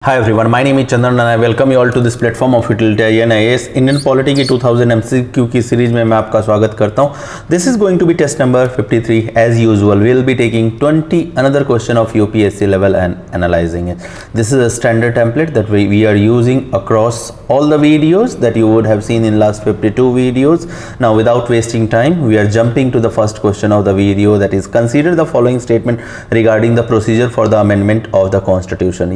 Hi everyone, my name is Chandan and I welcome you all to this platform of Utilitarian IAS Indian polity की 2000 MCQ की series में मैं आपका स्वागत करता हूँ. This is going to be test number 53 as usual. We will be taking 20 another question of UPSC level and analyzing it. This is a standard template that we are using across all the videos that you would have seen in last 52 videos. Now without wasting time, we are jumping to the first question of the video, that is consider the following statement regarding the procedure for the amendment of the constitution.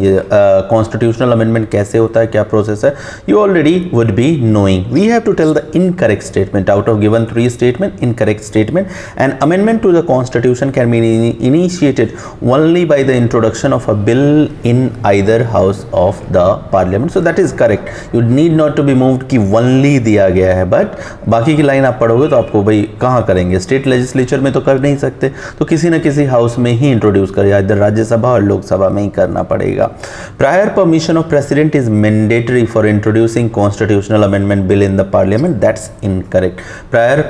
Constitutional amendment कैसे होता है, क्या process है, you already would be knowing. We have to tell the incorrect statement out of given 3 statement. Incorrect statement and amendment to the constitution can be initiated only by the introduction of a bill in either house of the parliament. So that is correct. You need not to be moved कि only दिया गया है, but बाकी की line आप पढ़ोगे तो आपको भाई कहाँ करेंगे, स्टेट लेजिस्लेचर में तो कर नहीं सकते, तो किसी न किसी हाउस में ही इंट्रोड्यूस करें, इधर राज्यसभा और लोकसभा में ही करना पड़ेगा. Prior permission of president is mandatory for introducing constitutional amendment bill in the parliament. That's incorrect. Prior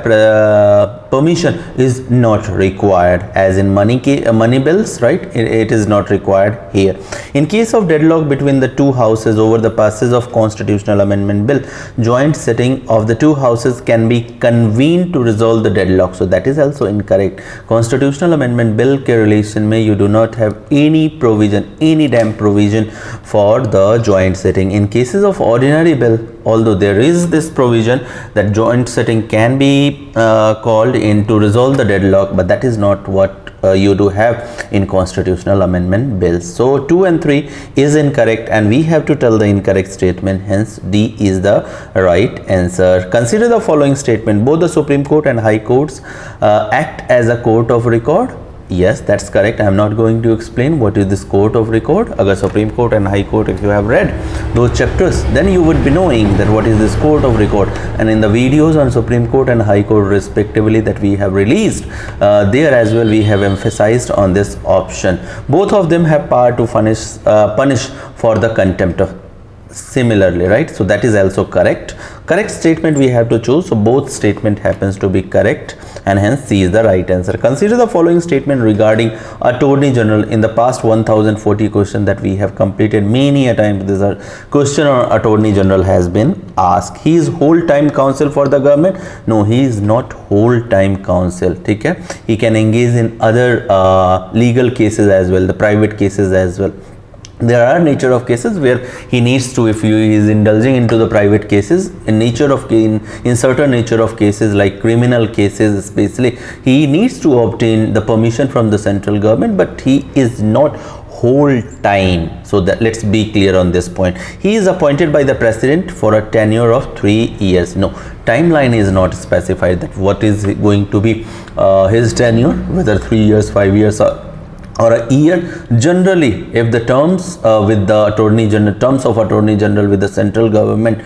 permission is not required, as in money bills, right? It is not required here. In case of deadlock between the two houses over the passage of constitutional amendment bill, joint sitting of the two houses can be convened to resolve the deadlock. So that is also incorrect. Constitutional amendment bill के relation में you do not have any provision, any damn provision for the joint sitting. In cases of ordinary bill, although there is this provision that joint sitting can be called in to resolve the deadlock, but that is not what you do have in constitutional amendment bills. So 2 and 3 is incorrect and we have to tell the incorrect statement, hence D is the right answer. Consider the following statement: both the Supreme Court and High Courts act as a court of record. Yes, that's correct. I am not going to explain what is this court of record. अगर Supreme Court and High Court, if you have read those chapters, then you would be knowing that what is this court of record. And in the videos on Supreme Court and High Court respectively that we have released, there as well we have emphasized on this option. Both of them have power to punish for the contempt of similarly, right? So that is also correct. Correct statement we have to choose, so both statement happens to be correct and hence C is the right answer. Consider the following statement regarding Attorney General. In the past 1040 question that we have completed many a time, this question on Attorney General has been asked. He is whole time counsel for the government? No, he is not whole time counsel. ठीक है, he can engage in other legal cases as well, the private cases as well. There are nature of cases where he needs to, if he is indulging into the private cases, in certain nature of cases like criminal cases especially, he needs to obtain the permission from the central government, but he is not whole time. So that let's be clear on this point. He is appointed by the president for a tenure of 3 years. No, timeline is not specified that what is going to be his tenure, whether 3 years, 5 years or a year. Generally, if the terms with the Attorney General, terms of Attorney General with the central government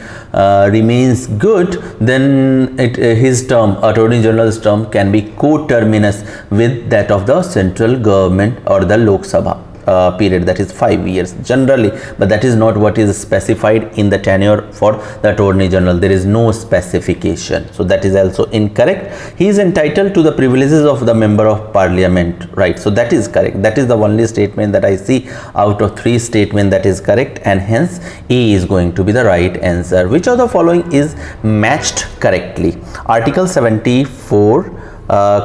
remains good, then his term, Attorney General's term, can be coterminous with that of the central government or the Lok Sabha period, that is 5 years generally, but that is not what is specified in the tenure for the Attorney General. There is no specification, so that is also incorrect. He is entitled to the privileges of the member of parliament, right? So that is correct. That is the only statement that I see out of 3 statements that is correct, and hence A is going to be the right answer. Which of the following is matched correctly? Article 74,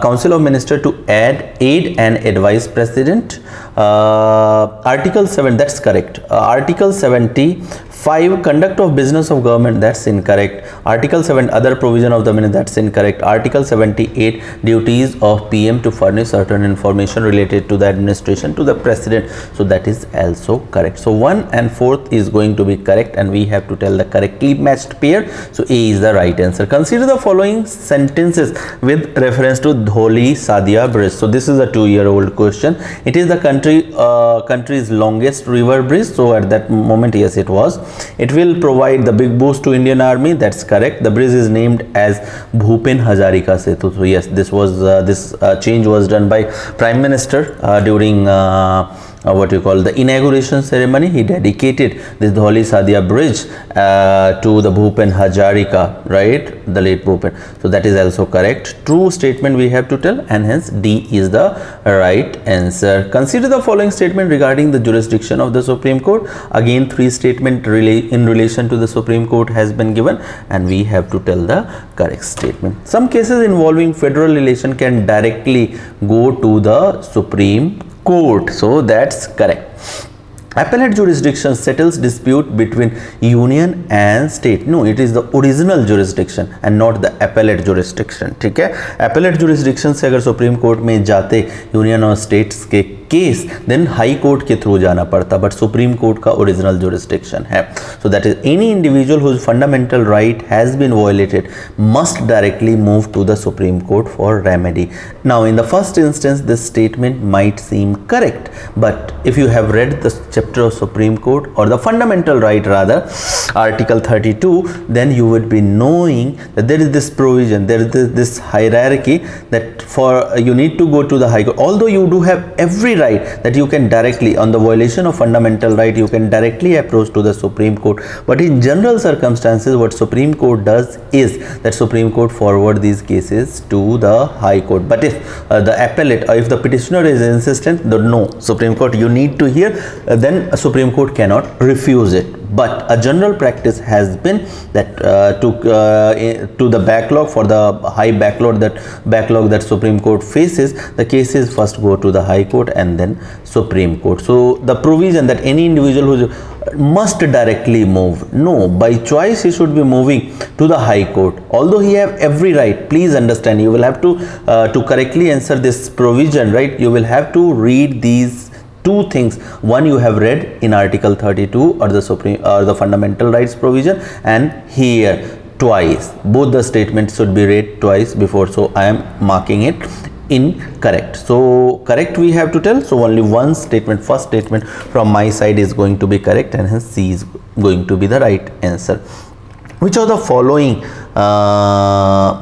Council of Minister to aid and advise President. Article 7, that's correct. Article 75, conduct of business of government, that's incorrect. Article 7, other provision of the minute, that's incorrect. Article 78, duties of PM to furnish certain information related to the administration to the president, so that is also correct. So 1 and 4th is going to be correct and we have to tell the correctly matched pair, so A is the right answer. Consider the following sentences with reference to Dholi Sadia Bridge. So this is a 2-year-old question. It is the country's longest river bridge, so at that moment, yes, it was. It will provide the big boost to Indian Army, that's correct. The bridge is named as Bhupen Hazarika Setu. So yes, this was change was done by Prime Minister during what you call the inauguration ceremony, he dedicated this Dholi Sadia bridge to the Bhupen Hazarika, right, the late Bhupen. So that is also correct. True statement we have to tell, and hence D is the right answer. Consider the following statement regarding the jurisdiction of the Supreme Court. Again, three statement in relation to the Supreme Court has been given, and we have to tell the correct statement. Some cases involving federal relation can directly go to the Supreme Court, so that's correct. Appellate jurisdiction settles dispute between union and state. No, it is the original jurisdiction and not the appellate jurisdiction. ठीक है, appellate jurisdiction से अगर supreme court में जाते union और states के case, then high court के through जाना पड़ता, बट सुप्रीम कोर्ट का ओरिजिनल जुरिस्डिक्शन है. So that is any individual whose fundamental right has been violated must directly move to the supreme court for remedy. Now in the first instance this statement might seem correct, but if you have read the chapter of Supreme Court or the fundamental right rather, article 32, then you would be knowing that there is this provision, there is this hierarchy that for you need to go to the high court, although you do have every right that you can directly on the violation of fundamental right you can directly approach to the Supreme Court, but in general circumstances what Supreme Court does is that Supreme Court forward these cases to the High Court. But if the appellate or if the petitioner is insistent that no, Supreme Court you need to hear, then a Supreme Court cannot refuse it. But a general practice has been that to the backlog, for the high backlog that Supreme Court faces, the cases first go to the High Court and then Supreme Court. So the provision that any individual who must directly move, no, by choice he should be moving to the High Court, although he have every right. Please understand, you will have to correctly answer this provision, right? You will have to read these two things. One, you have read in article 32 or the supreme or the fundamental rights provision, and here twice both the statements should be read twice before, so I am marking it incorrect. So correct we have to tell, so only one statement, first statement from my side is going to be correct, and hence C is going to be the right answer. Which of the following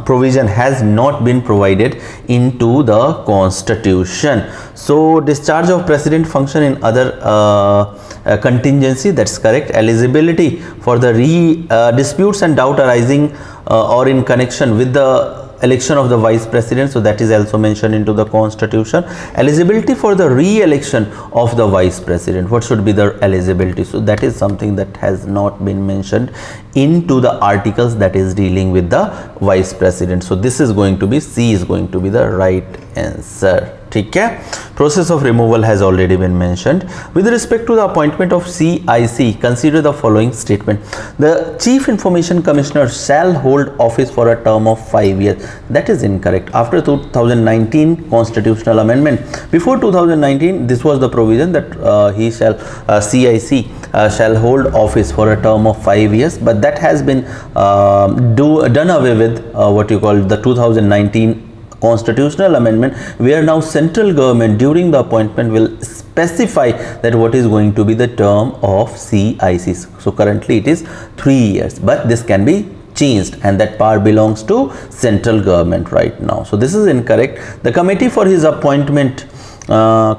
provision has not been provided into the Constitution? So discharge of president function in other contingency, that's correct. Eligibility for the disputes and doubt arising or in connection with the election of the vice president, so that is also mentioned into the Constitution. Eligibility for the re-election of the vice president, what should be the eligibility? So that is something that has not been mentioned into the articles that is dealing with the vice president. So this is going to be C is going to be the right answer. ठीक है, process of removal has already been mentioned. With respect to the appointment of CIC, consider the following statement. The Chief Information Commissioner shall hold office for a term of 5 years. That is incorrect. After 2019 constitutional amendment, before 2019 this was the provision that CIC shall hold office for a term of 5 years, but that has been done away with what you call the 2019 constitutional amendment, where now central government during the appointment will specify that what is going to be the term of CIC. So currently it is 3 years, but this can be changed, and that power belongs to central government right now. So this is incorrect. The committee for his appointment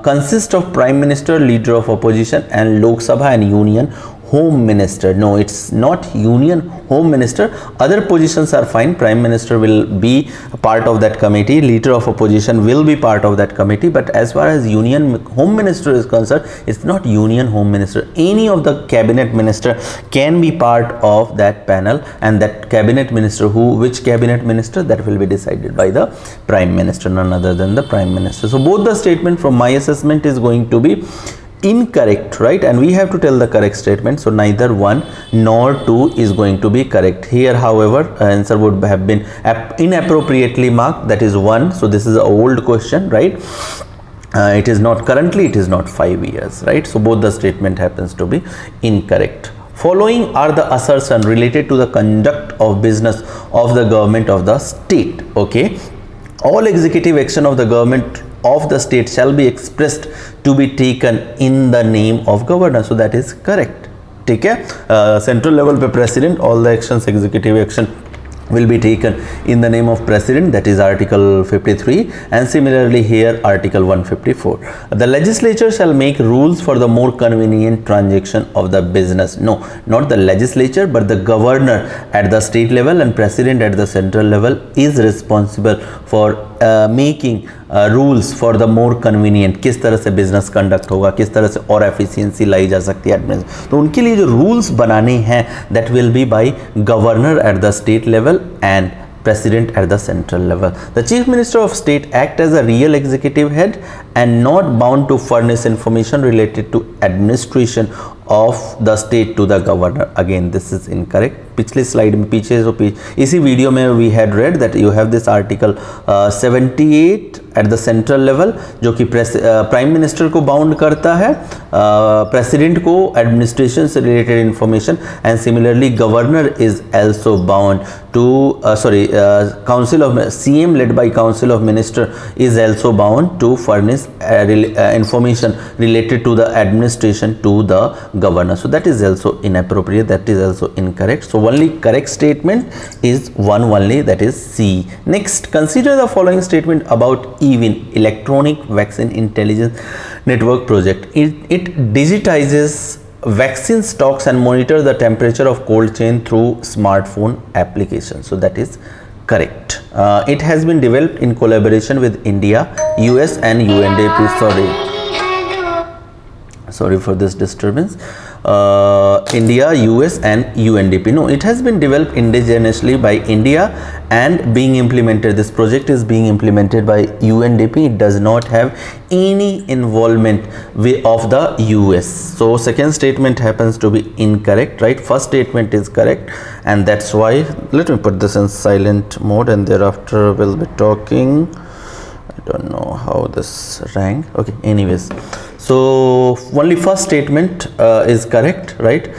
consists of Prime Minister, Leader of Opposition, and Lok Sabha and Union Home Minister. No, it's not Union Home Minister. Other positions are fine. Prime Minister will be a part of that committee. Leader of Opposition will be part of that committee. But as far as Union Home Minister is concerned, it's not Union Home Minister. Any of the cabinet minister can be part of that panel, and that cabinet minister, which cabinet minister, that will be decided by the Prime Minister, none other than the Prime Minister. So both the statement from my assessment is going to be incorrect, right? And we have to tell the correct statement. So neither 1 nor 2 is going to be correct here. However, answer would have been inappropriately marked, that is 1. So this is an old question, right? It is not currently, it is not 5 years, right? So both the statement happens to be incorrect. Following are the assertions related to the conduct of business of the government of the state. Okay, all executive action of the government of the state shall be expressed to be taken in the name of governor. So that is correct. ठीक है, central level पे president, all the actions, executive action will be taken in the name of president, that is article 53, and similarly here article 154. The legislature shall make rules for the more convenient transaction of the business. No, not the legislature, but the governor at the state level and president at the central level is responsible for making rules for the more convenient, किस तरह से business conduct होगा, किस तरह से और efficiency लाई जा सकती है एडमिनिस्ट्रेशन, तो उनके लिए जो रूल्स बनाने हैं that will be by governor at the state level and president at the central level. The chief minister of state act as a real executive head and not bound to furnish information related to administration of the state to the governor. Again this is incorrect. पिछली slide में पीछे जो इसी video में we had read that you have this article 78 at the central level जो कि prime minister को bound करता है, प्रेसिडेंट को एडमिनिस्ट्रेशन से related information, and similarly governor is also bound to council of CM led by council of minister is also bound to furnish information related to the administration to the governor. So that is also inappropriate, that is also incorrect. So only correct statement is one only, that is C. Next, consider the following statement about EVIN, Electronic Vaccine Intelligence Network project. It digitizes vaccine stocks and monitor the temperature of cold chain through smartphone application. So that is correct. It has been developed in collaboration with India, US and UNDP. Sorry for this disturbance. India, US and UNDP. No, it has been developed indigenously by India and being implemented. This project is being implemented by UNDP. It does not have any involvement of the US. So second statement happens to be incorrect, right? First statement is correct, and that's why let me put this in silent mode and thereafter we'll be talking. I don't know how this rang. Okay, anyways, so only first statement is correct, right?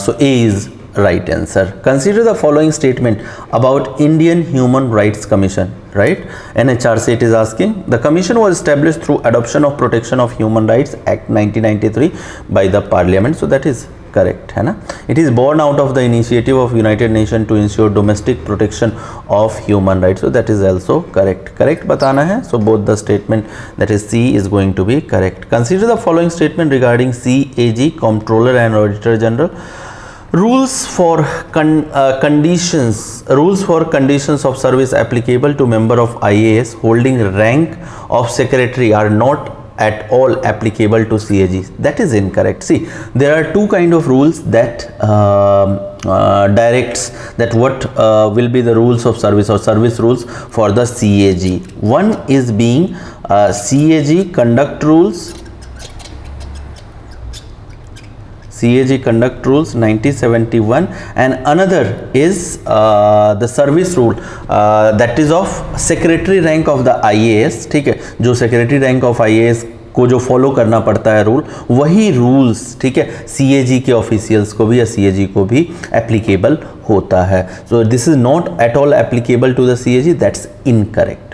So A is right answer. Consider the following statement about Indian Human Rights Commission, right? NHRC it is asking. The commission was established through adoption of Protection of Human Rights Act 1993 by the Parliament. So that is correct, है ना? It is born out of the initiative of United Nations to ensure domestic protection of human rights. So that is also correct. Correct बताना है. So both the statement, that is C, is going to be correct. Consider the following statement regarding CAG, Comptroller and Auditor General. Rules for conditions of service applicable to member of IAS holding rank of secretary are not at all applicable to CAG. That is incorrect. See, there are two kind of rules that directs that what will be the rules of service or service rules for the CAG. One is being CAG conduct rules, CAG conduct rules 1971, and another is the service rule that is of secretary rank of the IAS. ठीक है, जो secretary rank of IAS को जो follow करना पड़ता है rule, वही rules, ठीक है, CAG के ऑफिशियल्स को भी या CAG को भी एप्लीकेबल होता है. So this is not at all applicable to the CAG. That's incorrect.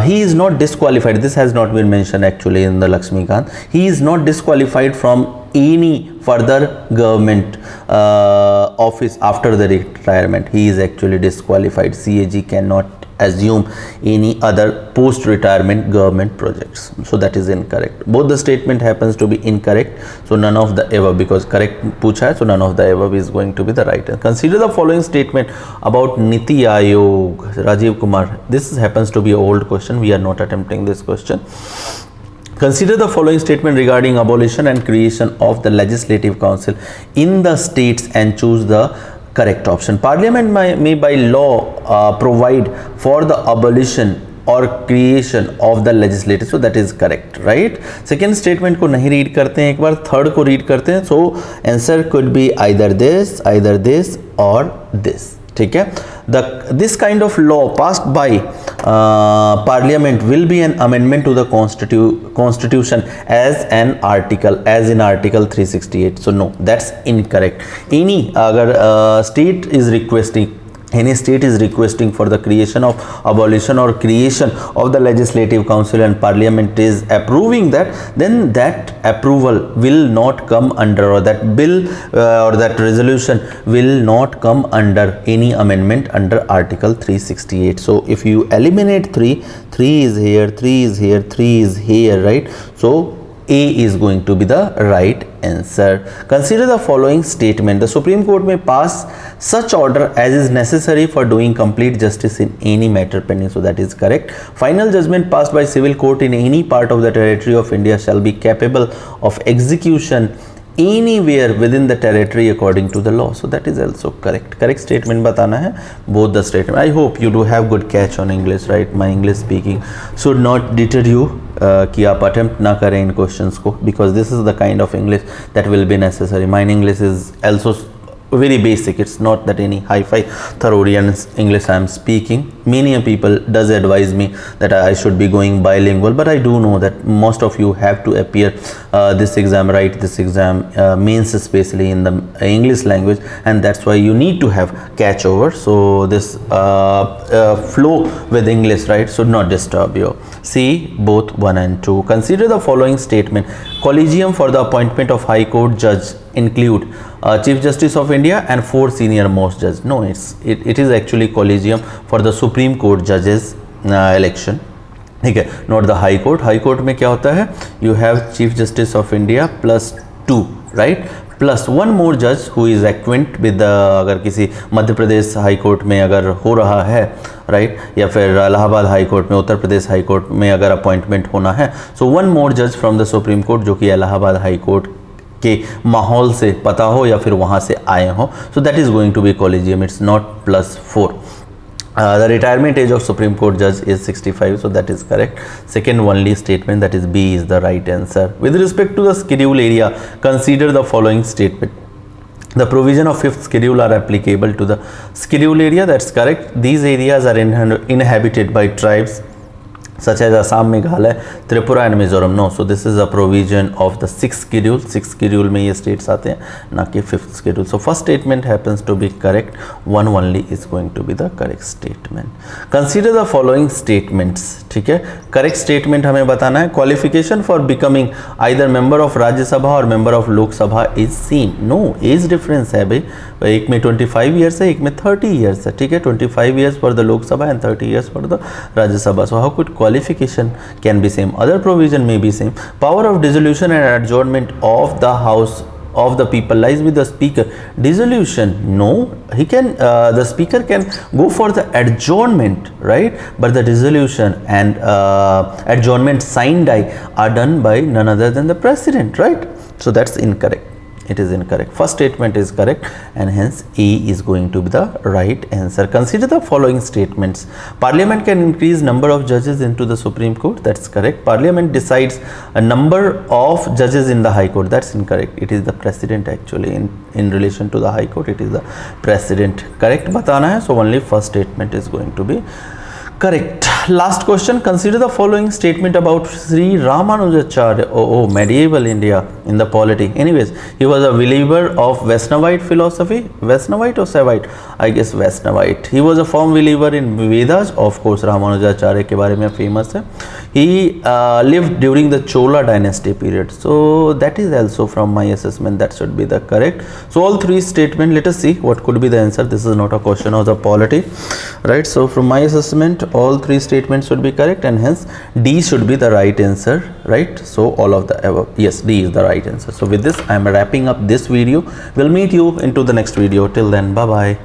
He is not disqualified. This has not been mentioned actually in the Lakshmikant. He is not disqualified from any further government office after the retirement. He is actually disqualified. CAG cannot assume any other post retirement government projects. So that is incorrect. Both the statement happens to be incorrect. So none of the above, because correct पूछा है, so none of the above is going to be the right. Consider the following statement about Niti Aayog. Rajiv Kumar, this happens to be an old question. We are not attempting this question. Consider the following statement regarding abolition and creation of the legislative council in the states and choose the correct option. Parliament may by law provide for the abolition or creation of the legislative. So that is correct, right? Second statement को नहीं read करते हैं, एक बार third को read करते हैं. So answer could be either this or this. ठीक है, this kind of law passed by Parliament will be an amendment to the Constitution as in Article 368. So no, that's incorrect. Any अगर state is requesting any state is requesting for the creation of abolition or creation of the legislative council and parliament is approving that, then that approval will not come under, or that bill or that resolution will not come under any amendment under article 368. so if you eliminate 3 is here, 3 is here, 3 is here, right? So A is going to be the right answer. Consider the following statement. The Supreme Court may pass such order as is necessary for doing complete justice in any matter pending. So that is correct. Final judgment passed by civil court in any part of the territory of India shall be capable of execution anywhere within the territory according to the law. So that is also correct. Correct statement बताना है, both the statement. I hope you do have good catch on English, right? My English speaking should not deter you कि आप attempt ना करें इन questions को, because this is the kind of English that will be necessary. My English is also very basic. It's not that any hi-fi Tharodian English I am speaking. Many people does advise me that I should be going bilingual, but I do know that most of you have to appear this exam, write this exam, means especially in the English language, and that's why you need to have catch over. So this flow with English, right, should not disturb you. See both 1 and 2. Consider the following statement. Collegium for the appointment of High Court judge include Chief Justice of India and 4 senior most judges. No, it is actually collegium for the Supreme Court judges election. ठीक है, not the high court. High court में क्या होता है, you have chief justice of India plus 2, right, plus 1 मोर जज who is एक्विंट with, अगर किसी Madhya Pradesh high court में अगर हो रहा है, राइट, या फिर इलाहाबाद हाई कोर्ट में, उत्तर प्रदेश हाई कोर्ट में अगर अपॉइंटमेंट होना है, सो 1 मोर जज फ्रॉम द सुप्रीम कोर्ट जो कि इलाहाबाद हाई कोर्ट के माहौल से पता हो या फिर वहाँ से आए हो. So that is going to be collegium. It's not plus 4. The retirement age of Supreme Court judge is 65, so that is correct. Second only statement, that is B, is the right answer. With respect to the schedule area, consider the following statement. The provision of 5th schedule are applicable to the schedule area. That's correct. These areas are inhabited by tribes such as Assam, Meghalaya, Tripura and Mizoram. No, so this is a provision of the 6th schedule. 6th schedule में ये states आते हैं, ना कि 5th schedule. So first statement happens to be correct. 1 only is going to be the correct statement. Consider the following statements. ठीक है, correct statement हमें बताना है. Qualification for becoming either member of Rajya Sabha or member of Lok Sabha is seen. No, age difference है भाई. एक में 25 years है, एक में 30 years है. ठीक है, 25 years for the Lok Sabha and 30 years for the Rajya Sabha. So how could qualification can be same, other provision may be same. Power of dissolution and adjournment of the House of the people lies with the speaker. Dissolution, no, he can the speaker can go for the adjournment, right, but the dissolution and adjournment signed are done by none other than the president, right? So that's incorrect. It is incorrect. First statement is correct and hence A is going to be the right answer. Consider the following statements. Parliament can increase number of judges into the Supreme Court. That's correct. Parliament decides a number of judges in the High Court. That's incorrect. It is the president actually in relation to the High Court. It is the president. Correct बताना है. So only first statement is going to be correct. Last question. Consider the following statement about Sri Ramanujacharya. Oh, medieval India in the polity. Anyways, he was a believer of Vaishnavite philosophy. Vaishnavite or Saivite? I guess Vaishnavite. He was a firm believer in Vedas. Of course, Ramanujacharya के बारे में famous है. He lived during the Chola dynasty period. So that is also from my assessment. That should be the correct. So all 3 statements. Let us see what could be the answer. This is not a question of the polity, right? So from my assessment, all 3 statements should be correct and hence D should be the right answer, right? So all of the above, yes, D is the right answer. So with this I am wrapping up this video. We'll meet you into the next video. Till then, bye bye.